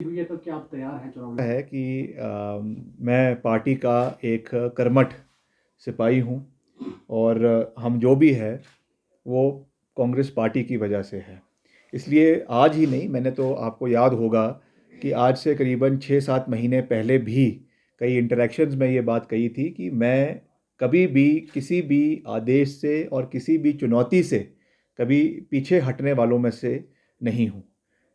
हुई है तो क्या आप तैयार हैं चुनाव है कि मैं पार्टी का एक कर्मठ सिपाही हूँ और हम जो भी है वो कांग्रेस पार्टी की वजह से है। इसलिए आज ही नहीं, मैंने तो आपको याद होगा कि आज से करीबन 6-7 महीने पहले भी कई इंटरेक्शंस में ये बात कही थी कि मैं कभी भी किसी भी आदेश से और किसी भी चुनौती से कभी पीछे हटने वालों में से नहीं हूँ।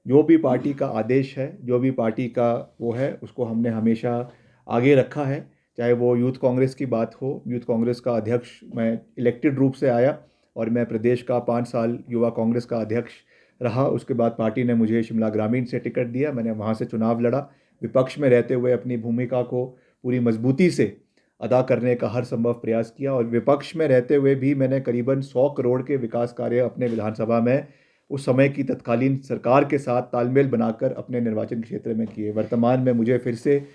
जो भी पार्टी का आदेश है, जो भी पार्टी का वो है, उसको हमने हमेशा आगे रखा है। चाहे वो यूथ कांग्रेस की बात हो, यूथ कांग्रेस का अध्यक्ष मैं इलेक्टेड रूप से आया और मैं प्रदेश का 5 साल युवा कांग्रेस का अध्यक्ष रहा। उसके बाद पार्टी ने मुझे शिमला ग्रामीण से टिकट दिया, मैंने वहाँ से चुनाव लड़ा। विपक्ष में रहते हुए अपनी भूमिका को पूरी मजबूती से अदा करने का हर संभव प्रयास किया और विपक्ष में रहते हुए भी मैंने करीबन 100 करोड़ के विकास कार्य अपने विधानसभा में उस समय की तत्कालीन सरकार के साथ तालमेल बनाकर अपने निर्वाचन क्षेत्र में किए। वर्तमान में मुझे फिर से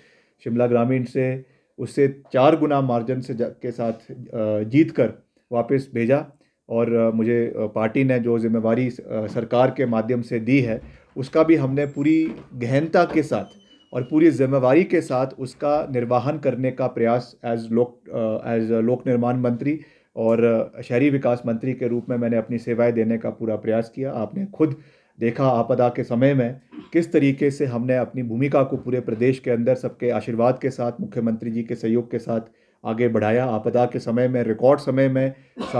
शिमला ग्रामीण से उससे 4 गुना मार्जिन से के साथ जीत कर वापस भेजा और मुझे पार्टी ने जो जिम्मेवारी सरकार के माध्यम से दी है उसका भी हमने पूरी गहनता के साथ और पूरी जिम्मेवारी के साथ उसका निर्वहन करने का प्रयास एज लोक निर्माण मंत्री और शहरी विकास मंत्री के रूप में मैंने अपनी सेवाएं देने का पूरा प्रयास किया। आपने खुद देखा आपदा के समय में किस तरीके से हमने अपनी भूमिका को पूरे प्रदेश के अंदर सबके आशीर्वाद के साथ, मुख्यमंत्री जी के सहयोग के साथ आगे बढ़ाया। आपदा के समय में रिकॉर्ड समय में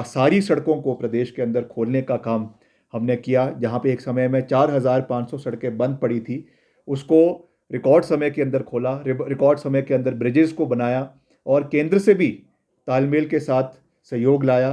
सारी सड़कों को प्रदेश के अंदर खोलने का काम हमने किया। जहाँ पे एक समय में 4,500 सड़कें बंद पड़ी थी, उसको रिकॉर्ड समय के अंदर खोला, रिकॉर्ड समय के अंदर ब्रिजेस को बनाया और केंद्र से भी तालमेल के साथ सहयोग लाया।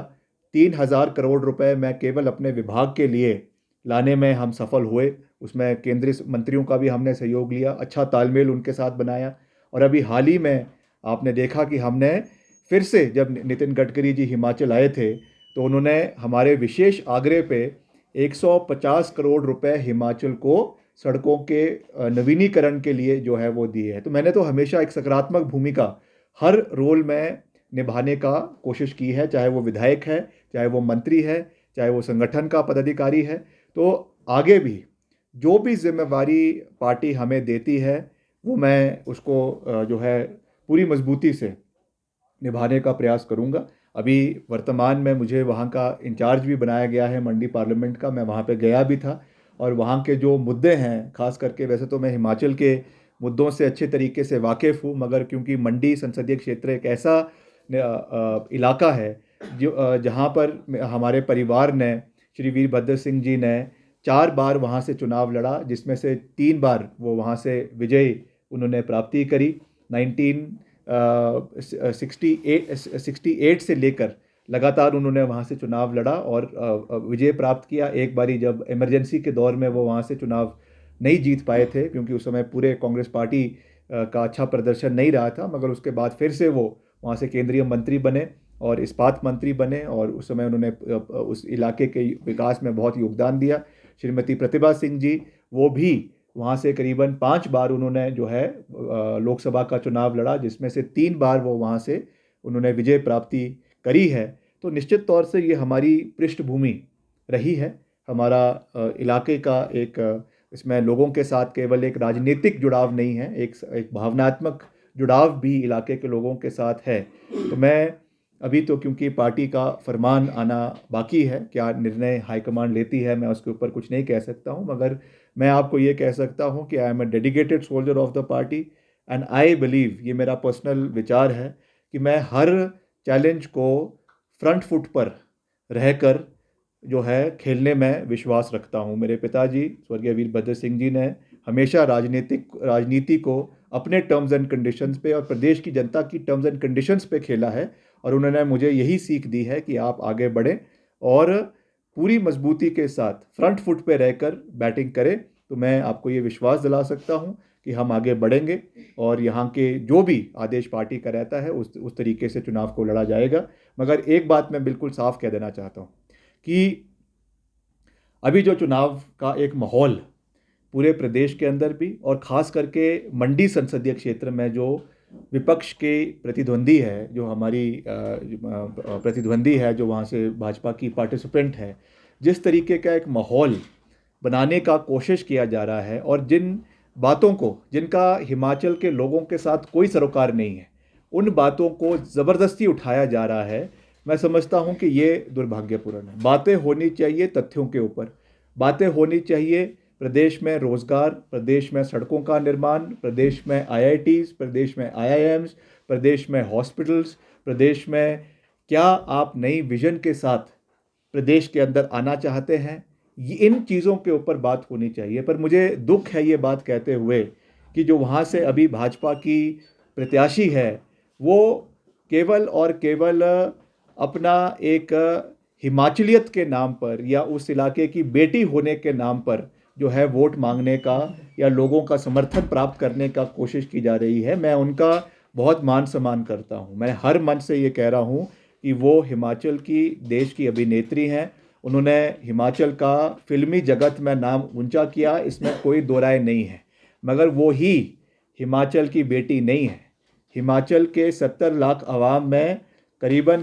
3,000 करोड़ रुपए मैं केवल अपने विभाग के लिए लाने में हम सफल हुए। उसमें केंद्रीय मंत्रियों का भी हमने सहयोग लिया, अच्छा तालमेल उनके साथ बनाया। और अभी हाल ही में आपने देखा कि हमने फिर से, जब नितिन गडकरी जी हिमाचल आए थे तो उन्होंने हमारे विशेष आग्रह पे 150 करोड़ रुपए हिमाचल को सड़कों के नवीनीकरण के लिए जो है वो दिए हैं। तो मैंने तो हमेशा एक सकारात्मक भूमिका हर रोल में निभाने का कोशिश की है, चाहे वो विधायक है, चाहे वो मंत्री है, चाहे वो संगठन का पदाधिकारी है। तो आगे भी जो भी जिम्मेवारी पार्टी हमें देती है वो मैं उसको जो है पूरी मजबूती से निभाने का प्रयास करूंगा। अभी वर्तमान में मुझे वहाँ का इंचार्ज भी बनाया गया है मंडी पार्लियामेंट का। मैं वहाँ पे गया भी था और वहाँ के जो मुद्दे हैं, खास करके वैसे तो मैं हिमाचल के मुद्दों से अच्छे तरीके से वाकिफ़ हूँ, मगर क्योंकि मंडी संसदीय क्षेत्र एक ऐसा इलाका है जो जहाँ पर हमारे परिवार ने, श्री वीरभद्र सिंह जी ने 4 बार वहाँ से चुनाव लड़ा, जिसमें से 3 बार वो वहाँ से विजय उन्होंने प्राप्ति करी। 1968 से लेकर लगातार उन्होंने वहाँ से चुनाव लड़ा और विजय प्राप्त किया। एक बारी जब इमरजेंसी के दौर में वो वहाँ से चुनाव नहीं जीत पाए थे, क्योंकि उस समय पूरे कांग्रेस पार्टी का अच्छा प्रदर्शन नहीं रहा था, मगर उसके बाद फिर से वो वहाँ से केंद्रीय मंत्री बने और इस्पात मंत्री बने और उस समय उन्होंने उस इलाके के विकास में बहुत योगदान दिया। श्रीमती प्रतिभा सिंह जी, वो भी वहाँ से करीबन 5 बार उन्होंने जो है लोकसभा का चुनाव लड़ा, जिसमें से 3 बार वो वहाँ से उन्होंने विजय प्राप्ति करी है। तो निश्चित तौर से ये हमारी पृष्ठभूमि रही है, हमारा इलाके का एक इसमें लोगों के साथ केवल एक राजनीतिक जुड़ाव नहीं है, एक भावनात्मक जुड़ाव भी इलाके के लोगों के साथ है। तो मैं अभी तो, क्योंकि पार्टी का फरमान आना बाकी है, क्या निर्णय हाईकमान लेती है मैं उसके ऊपर कुछ नहीं कह सकता हूँ, मगर मैं आपको ये कह सकता हूँ कि I am a dedicated soldier of the party and I believe, ये मेरा पर्सनल विचार है कि मैं हर चैलेंज को फ्रंट फुट पर रहकर जो है खेलने में विश्वास रखता हूँ। मेरे पिताजी स्वर्गीय वीरभद्र सिंह जी ने हमेशा राजनीति को अपने टर्म्स एंड कंडीशंस पे और प्रदेश की जनता की टर्म्स एंड कंडीशंस पे खेला है और उन्होंने मुझे यही सीख दी है कि आप आगे बढ़ें और पूरी मजबूती के साथ फ्रंट फुट पे रहकर बैटिंग करें। तो मैं आपको ये विश्वास दिला सकता हूँ कि हम आगे बढ़ेंगे और यहाँ के जो भी आदेश पार्टी का रहता है उस तरीके से चुनाव को लड़ा जाएगा। मगर एक बात मैं बिल्कुल साफ कह देना चाहता हूँ कि अभी जो चुनाव का एक माहौल पूरे प्रदेश के अंदर भी और ख़ास करके मंडी संसदीय क्षेत्र में जो विपक्ष के प्रतिद्वंदी है, जो हमारी प्रतिद्वंदी है, जो वहाँ से भाजपा की पार्टिसिपेंट है, जिस तरीके का एक माहौल बनाने का कोशिश किया जा रहा है और जिन बातों को, जिनका हिमाचल के लोगों के साथ कोई सरोकार नहीं है, उन बातों को ज़बरदस्ती उठाया जा रहा है, मैं समझता हूं कि ये दुर्भाग्यपूर्ण है। बातें होनी चाहिए तथ्यों के ऊपर, बातें होनी चाहिए प्रदेश में रोज़गार, प्रदेश में सड़कों का निर्माण, प्रदेश में IITs, प्रदेश में IIMs, प्रदेश में हॉस्पिटल्स, प्रदेश में क्या आप नई विजन के साथ प्रदेश के अंदर आना चाहते हैं, इन चीज़ों के ऊपर बात होनी चाहिए। पर मुझे दुख है ये बात कहते हुए कि जो वहाँ से अभी भाजपा की प्रत्याशी है, वो केवल और केवल अपना एक हिमाचलियत के नाम पर या उस इलाके की बेटी होने के नाम पर जो है वोट मांगने का या लोगों का समर्थन प्राप्त करने का कोशिश की जा रही है। मैं उनका बहुत मान सम्मान करता हूँ। मैं हर मन से ये कह रहा हूँ कि वो हिमाचल की देश की अभिनेत्री हैं। उन्होंने हिमाचल का फिल्मी जगत में नाम ऊंचा किया, इसमें कोई दो राय नहीं है, मगर वो ही हिमाचल की बेटी नहीं है। हिमाचल के 70 लाख आवाम में करीबन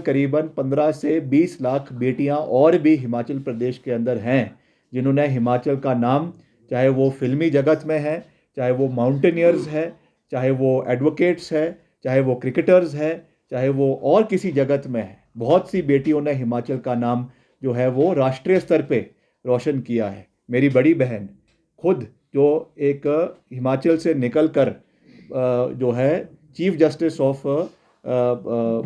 15 से 20 लाख बेटियां और भी हिमाचल प्रदेश के अंदर हैं, जिन्होंने हिमाचल का नाम, चाहे वो फिल्मी जगत में है, चाहे वो माउंटेनियर्स है, चाहे वो एडवोकेट्स है, चाहे वो क्रिकेटर्स है, चाहे वो और किसी जगत में है, बहुत सी बेटियों ने हिमाचल का नाम जो है वो राष्ट्रीय स्तर पे रोशन किया है। मेरी बड़ी बहन खुद जो एक हिमाचल से निकल कर जो है chief justice of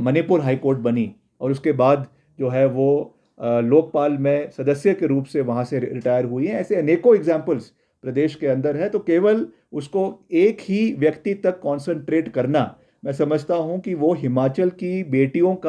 Manipur high court बनी और उसके बाद जो है वो लोकपाल में सदस्य के रूप से वहाँ से रिटायर हुई हैं। ऐसे अनेकों एग्जाम्पल्स प्रदेश के अंदर है। तो केवल उसको एक ही व्यक्ति तक कॉन्सेंट्रेट करना, मैं समझता हूँ कि वो हिमाचल की बेटियों का